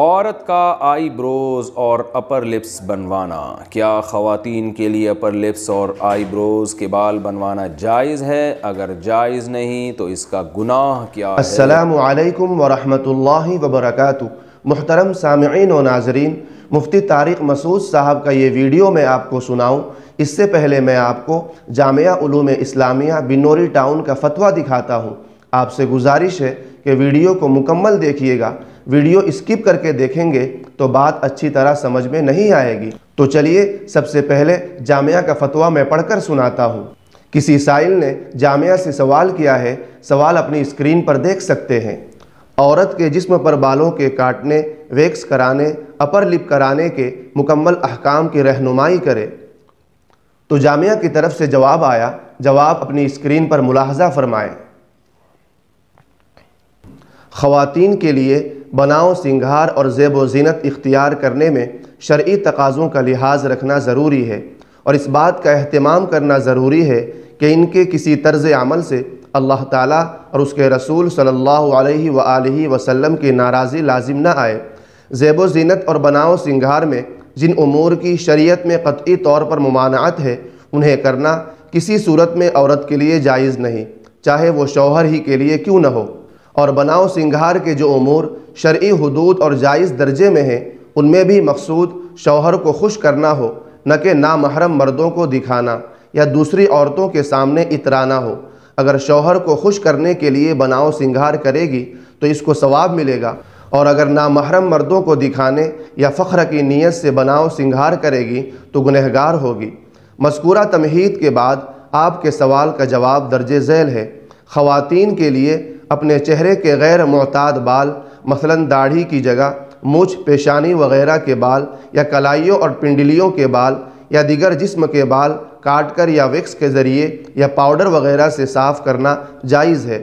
عورت کا آئی بروز اور اپر لپس بنوانا، کیا خواتین کے لیے اپر لپس اور آئی بروز کے بال بنوانا جائز ہے؟ اگر جائز نہیں تو اس کا گناہ کیا ہے؟ السلام علیکم ورحمۃ اللہ وبرکاتہ۔ محترم سامعین و ناظرین، مفتی طارق مسعود صاحب کا یہ ویڈیو میں آپ کو سناؤں اس سے پہلے میں آپ کو جامعہ علوم اسلامیہ بنوری ٹاؤن کا فتویٰ دکھاتا ہوں۔ آپ سے گزارش ہے کہ ویڈیو کو مکمل دیکھیے گا، ویڈیو اسکپ کر کے دیکھیں گے تو بات اچھی طرح سمجھ میں نہیں آئے گی۔ تو چلیے سب سے پہلے جامعہ کا فتویٰ میں پڑھ کر سناتا ہوں۔ کسی سائل نے جامعہ سے سوال کیا ہے، سوال اپنی اسکرین پر دیکھ سکتے ہیں۔ عورت کے جسم پر بالوں کے کاٹنے، ویکس کرانے، اپر لپ کرانے کے مکمل احکام کی رہنمائی کرے۔ تو جامعہ کی طرف سے جواب آیا، جواب اپنی اسکرین پر ملاحظہ فرمائیں۔ خواتین کے لیے بناؤ، سنگھار اور زیب و زینت اختیار کرنے میں شرعی تقاضوں کا لحاظ رکھنا ضروری ہے، اور اس بات کا اہتمام کرنا ضروری ہے کہ ان کے کسی طرز عمل سے اللہ تعالیٰ اور اس کے رسول صلی اللہ علیہ وآلہ وسلم کی ناراضی لازم نہ آئے۔ زیب و زینت اور بناؤ سنگھار میں جن امور کی شریعت میں قطعی طور پر ممانعت ہے، انہیں کرنا کسی صورت میں عورت کے لیے جائز نہیں، چاہے وہ شوہر ہی کے لیے کیوں نہ ہو۔ اور بناؤ سنگھار کے جو امور شرعی حدود اور جائز درجے میں ہیں، ان میں بھی مقصود شوہر کو خوش کرنا ہو، نہ کہ نامحرم مردوں کو دکھانا یا دوسری عورتوں کے سامنے اترانا ہو۔ اگر شوہر کو خوش کرنے کے لیے بناؤ سنگھار کرے گی تو اس کو ثواب ملے گا، اور اگر نامحرم مردوں کو دکھانے یا فخر کی نیت سے بناؤ سنگھار کرے گی تو گنہگار ہوگی۔ مذکورہ تمہید کے بعد آپ کے سوال کا جواب درج ذیل ہے۔ خواتین کے لیے اپنے چہرے کے غیر معتاد بال، مثلاً داڑھی کی جگہ مونچھ، پیشانی وغیرہ کے بال یا کلائیوں اور پنڈلیوں کے بال یا دیگر جسم کے بال کاٹ کر یا ویکس کے ذریعے یا پاؤڈر وغیرہ سے صاف کرنا جائز ہے۔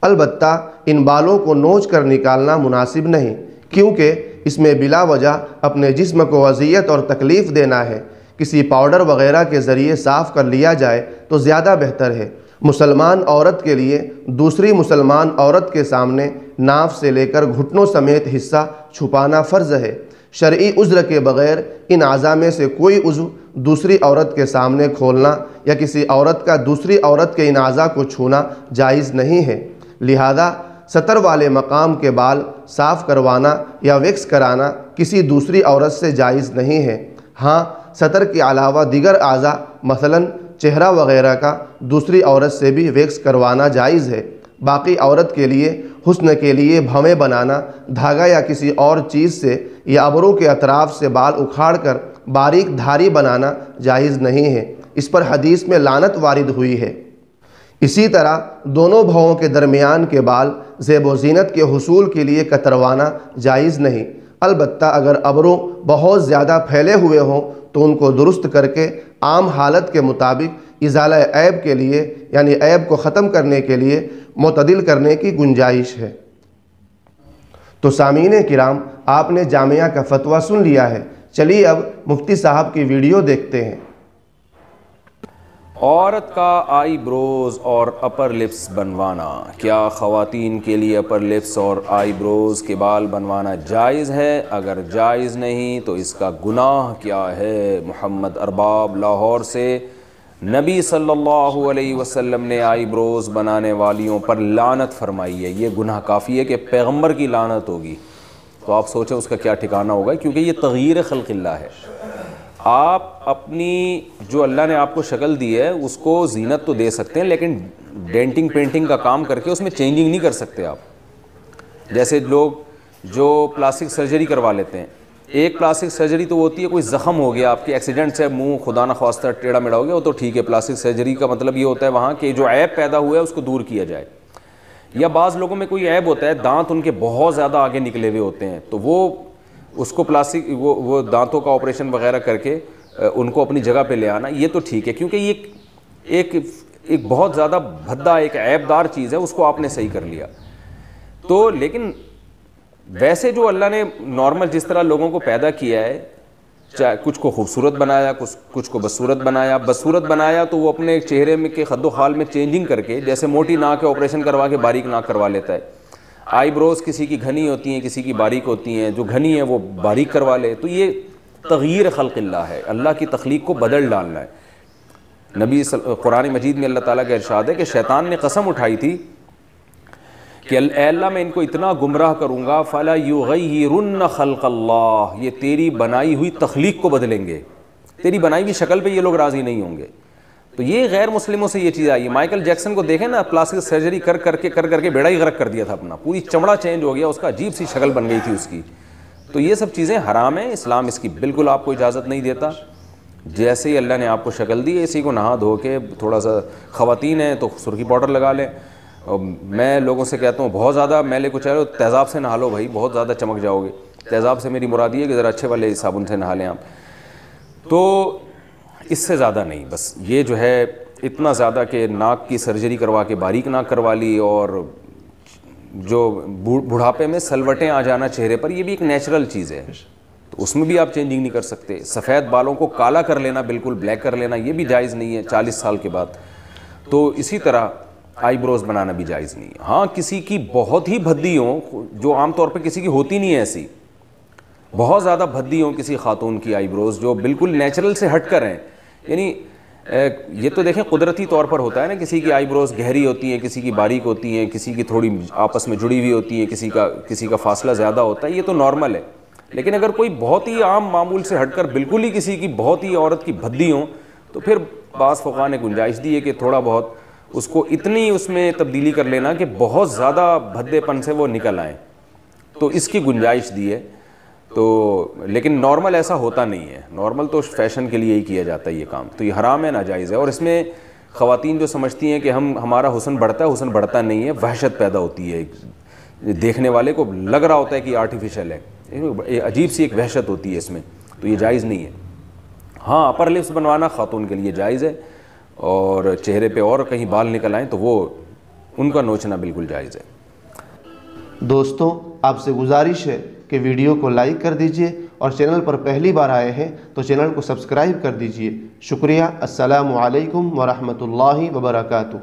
البتہ ان بالوں کو نوچ کر نکالنا مناسب نہیں، کیونکہ اس میں بلا وجہ اپنے جسم کو اذیت اور تکلیف دینا ہے۔ کسی پاؤڈر وغیرہ کے ذریعے صاف کر لیا جائے تو زیادہ بہتر ہے۔ مسلمان عورت کے لیے دوسری مسلمان عورت کے سامنے ناف سے لے کر گھٹنوں سمیت حصہ چھپانا فرض ہے۔ شرعی عذر کے بغیر ان اعضاء میں سے کوئی عضو دوسری عورت کے سامنے کھولنا یا کسی عورت کا دوسری عورت کے ان اعضاء کو چھونا جائز نہیں ہے۔ لہذا سطر والے مقام کے بال صاف کروانا یا ویکس کرانا کسی دوسری عورت سے جائز نہیں ہے۔ ہاں، سطر کے علاوہ دیگر اعضاء مثلاً چہرہ وغیرہ کا دوسری عورت سے بھی ویکس کروانا جائز ہے۔ باقی عورت کے لیے حسن کے لیے بھویں بنانا، دھاگا یا کسی اور چیز سے یا ابرو کے اطراف سے بال اکھاڑ کر باریک دھاری بنانا جائز نہیں ہے۔ اس پر حدیث میں لعنت وارد ہوئی ہے۔ اسی طرح دونوں بھووں کے درمیان کے بال زیب و زینت کے حصول کے لیے کتروانا جائز نہیں۔ البتہ اگر ابرو بہت زیادہ پھیلے ہوئے ہوں تو ان کو درست کر کے عام حالت کے مطابق ازالہ عیب کے لیے، یعنی عیب کو ختم کرنے کے لیے معتدل کرنے کی گنجائش ہے۔ تو سامعین کرام، آپ نے جامعہ کا فتویٰ سن لیا ہے۔ چلیے اب مفتی صاحب کی ویڈیو دیکھتے ہیں۔ عورت کا آئی بروز اور اپر لپس بنوانا، کیا خواتین کے لیے اپر لپس اور آئی بروز کے بال بنوانا جائز ہے؟ اگر جائز نہیں تو اس کا گناہ کیا ہے؟ محمد ارباب لاہور سے، نبی صلی اللہ علیہ وسلم نے آئی بروز بنانے والیوں پر لعنت فرمائی ہے۔ یہ گناہ کافی ہے کہ پیغمبر کی لعنت ہوگی، تو آپ سوچیں اس کا کیا ٹھکانہ ہوگا، کیونکہ یہ تغییر خلق اللہ ہے۔ آپ اپنی جو اللہ نے آپ کو شکل دی ہے اس کو زینت تو دے سکتے ہیں، لیکن ڈینٹنگ پینٹنگ کا کام کر کے اس میں چینجنگ نہیں کر سکتے آپ۔ جیسے لوگ جو پلاسٹک سرجری کروا لیتے ہیں، ایک پلاسٹک سرجری تو ہوتی ہے کوئی زخم ہو گیا آپ کے ایکسیڈنٹ سے، منہ خدا نخواستہ ٹیڑھا میڑھا ہو گیا، وہ تو ٹھیک ہے، پلاسٹک سرجری کا مطلب یہ ہوتا ہے وہاں کہ جو عیب پیدا ہوا ہے اس کو دور کیا جائے۔ یا بعض لوگوں میں کوئی عیب ہوتا ہے، دانت ان کے بہت زیادہ آگے نکلے ہوئے ہوتے ہیں، تو وہ اس کو پلاسٹک وہ دانتوں کا آپریشن وغیرہ کر کے ان کو اپنی جگہ پہ لے آنا، یہ تو ٹھیک ہے، کیونکہ یہ ایک بہت زیادہ بھدا، ایک عیب دار چیز ہے، اس کو آپ نے صحیح کر لیا۔ تو لیکن ویسے جو اللہ نے نارمل جس طرح لوگوں کو پیدا کیا ہے، چاہے کچھ کو خوبصورت بنایا، کچھ کو بدصورت بنایا۔ بدصورت بنایا تو وہ اپنے چہرے میں کے خد و خال میں چینجنگ کر کے، جیسے موٹی ناک ہے آپریشن کروا کے باریک ناک کروا لیتا ہے۔ آئی بروز کسی کی گھنی ہوتی ہیں، کسی کی باریک ہوتی ہیں، جو گھنی ہے وہ باریک کروا لے، تو یہ تغییر خلق اللہ ہے، اللہ کی تخلیق کو بدل ڈالنا ہے۔ قرآن مجید میں اللہ تعالیٰ کا ارشاد ہے کہ شیطان نے قسم اٹھائی تھی کہ اے اللہ میں ان کو اتنا گمراہ کروں گا فَلَا يُغَيِّرُنَّ خَلْقَ اللَّهِ، یہ تیری بنائی ہوئی تخلیق کو بدلیں گے، تیری بنائی ہوئی شکل پہ یہ لوگ راضی نہیں ہوں گے۔ تو یہ غیر مسلموں سے یہ چیز آئی ہے۔ مائیکل جیکسن کو دیکھیں نا، پلاسٹک سرجری کر کے بیڑا ہی غرق کر دیا تھا اپنا، پوری چمڑا چینج ہو گیا، اس کا عجیب سی شکل بن گئی تھی اس کی۔ تو یہ سب چیزیں حرام ہیں، اسلام اس کی بالکل آپ کو اجازت نہیں دیتا۔ جیسے ہی اللہ نے آپ کو شکل دی ہے، اسی کو نہا دھو کے تھوڑا سا، خواتین ہیں تو سرخی پاؤڈر لگا لیں، اور میں لوگوں سے کہتا ہوں بہت زیادہ میلے کو چاہے تیزاب سے نہا لو بھائی، بہت زیادہ چمک جاؤ گے۔ تیزاب سے میری مراد یہ ہے کہ ذرا اچھے والے صابن سے نہا لیں آپ، تو اس سے زیادہ نہیں۔ بس یہ جو ہے اتنا زیادہ کہ ناک کی سرجری کروا کے باریک ناک کروا لی، اور جو بڑھاپے میں سلوٹیں آ جانا چہرے پر، یہ بھی ایک نیچرل چیز ہے، تو اس میں بھی آپ چینجنگ نہیں کر سکتے۔ سفید بالوں کو کالا کر لینا، بالکل بلیک کر لینا، یہ بھی جائز نہیں ہے 40 سال کے بعد۔ تو اسی طرح آئی بروز بنانا بھی جائز نہیں ہے۔ ہاں کسی کی بہت ہی بھدی ہوں، جو عام طور پہ کسی کی ہوتی نہیں ہے ایسی، بہت زیادہ بھدی ہوں کسی خاتون کی آئی بروز، جو بالکل نیچرل سے ہٹ کر ہیں، یعنی یہ تو دیکھیں قدرتی طور پر ہوتا ہے نا، کسی کی آئی بروز گہری ہوتی ہیں، کسی کی باریک ہوتی ہیں، کسی کی تھوڑی آپس میں جڑی ہوئی ہوتی ہیں، کسی کا فاصلہ زیادہ ہوتا ہے، یہ تو نارمل ہے۔ لیکن اگر کوئی بہت ہی عام معمول سے ہٹ کر بالکل ہی کسی کی بہت ہی عورت کی بھدی ہوں، تو پھر بعض فقہاء نے گنجائش دی ہے کہ تھوڑا بہت اس کو اتنی اس میں تبدیلی کر لینا کہ بہت زیادہ بھدے پن سے وہ نکل آئیں، تو اس کی گنجائش دی ہے۔ تو لیکن نارمل ایسا ہوتا نہیں ہے، نارمل تو فیشن کے لیے ہی کیا جاتا ہے یہ کام، تو یہ حرام ہے، ناجائز ہے۔ اور اس میں خواتین جو سمجھتی ہیں کہ ہمارا حسن بڑھتا ہے، حسن بڑھتا نہیں ہے، وحشت پیدا ہوتی ہے، دیکھنے والے کو لگ رہا ہوتا ہے کہ آرٹیفیشل ہے، عجیب سی ایک وحشت ہوتی ہے اس میں، تو یہ جائز نہیں ہے۔ ہاں اپر لپس بنوانا خاتون کے لیے جائز ہے، اور چہرے پہ اور کہیں بال نکل آئیں تو وہ ان کا نوچنا بالکل جائز ہے۔ دوستوں آپ سے گزارش ہے کہ ویڈیو کو لائک کر دیجئے، اور چینل پر پہلی بار آئے ہیں تو چینل کو سبسکرائب کر دیجئے۔ شکریہ۔ السلام علیکم ورحمۃ اللہ وبرکاتہ۔